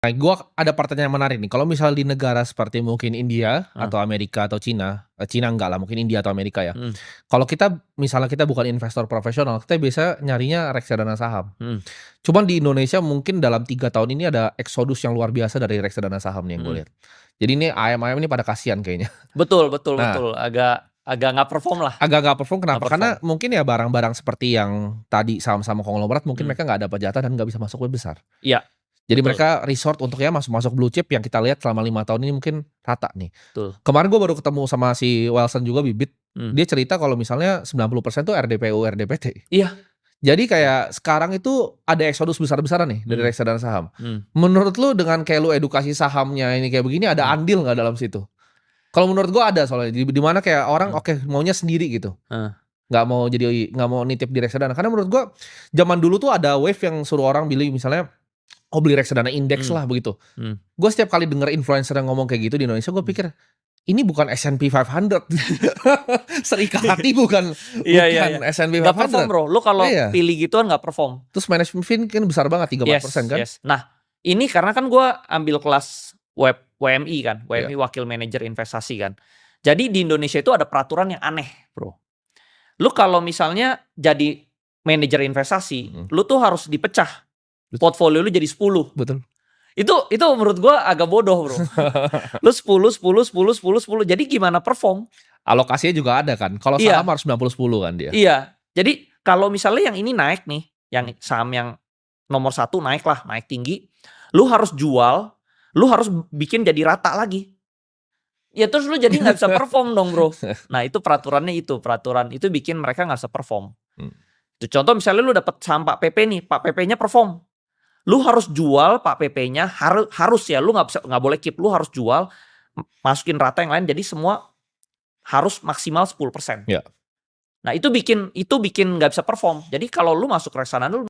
Nah, gua ada pertanyaan menarik nih, kalau misal di negara seperti mungkin India Heeh. atau Amerika atau Cina, Cina enggak lah, mungkin India atau Amerika ya. Mhm. Kalau kita misalnya kita bukan investor profesional, kita biasa nyarinya reksadana saham. Mhm. Cuman di Indonesia mungkin dalam 3 tahun ini ada eksodus yang luar biasa dari reksadana saham nih yang gue Mhm. lihat. Jadi ini ayam-ayam ini pada kasihan kayaknya. Betul betul Nah, betul, agak agak nggak perform lah, agak nggak perform nggak kenapa? Karena perform. mungkin ya barang-barang seperti yang tadi saham-saham konglomerat mungkin Mhm. mereka nggak dapat jatah dan nggak bisa masuk 10 besar. Iya, Jadi betul mereka resort untuk ya masuk-masuk blue chip yang kita lihat selama 5 tahun ini mungkin rata nih. betul. Kemarin gue baru ketemu sama si Wilson juga Bibit, Mhm. dia cerita kalau misalnya 90% tuh RDPU, RDPT. Iya. Jadi kayak sekarang itu ada eksodus besar-besaran nih dari Mhm. reksadana saham. Mhm. Menurut lu dengan kayak lu edukasi sahamnya ini kayak begini ada Mhm. andil nggak dalam situ? Kalau menurut gua ada soalnya di mana kayak orang Mhm. oke maunya sendiri gitu, Heeh. nggak mau nitip di reksadana. Karena menurut gua zaman dulu tuh ada wave yang suruh orang beli misalnya, oh beli reksadana indeks Mhm. lah begitu. Mhm. Gua setiap kali denger influencer yang ngomong kayak gitu di Indonesia gua Mhm. pikir, ini bukan S&P 500. Serikat hati bukan Iya iya iya. S&P Nggak perform 500. Bro, lu kalau Iya. pilih gituan nggak perform. Terus management fee kan besar banget 3, 4% Yes kan? yes. Nah, ini karena kan gua ambil kelas WMI kan, Iya. WMI Wakil Manajer Investasi kan. Jadi di Indonesia itu ada peraturan yang aneh, Bro. Lu kalau misalnya jadi manajer investasi, Mhm. lu tuh harus dipecah, Bet portfolio lu jadi 10. betul. Itu menurut gua agak bodoh, Bro. Lu 10 10 10 10 10, jadi gimana perform? Alokasinya juga ada kan, kalau saham Iya harus 90-10 kan dia. iya. Jadi kalau misalnya yang ini naik nih, yang Mmm. saham yang nomor 1 naik lah, naik tinggi, lu harus jual, lu harus bikin jadi rata lagi. Ya terus lu jadi nggak bisa perform dong, Bro. Nah itu peraturannya itu, peraturan itu bikin mereka nggak bisa perform. Mmm. Contoh misalnya lu dapet saham Pak PP nih, Pak PP-nya perform. Lu harus jual Pak PP-nya, harus ya, lu nggak boleh keep, lu harus jual, masukin rata yang lain, jadi semua harus maksimal 10%. Ya. Nah itu bikin nggak bisa perform. Jadi kalau lu masuk reksadana lu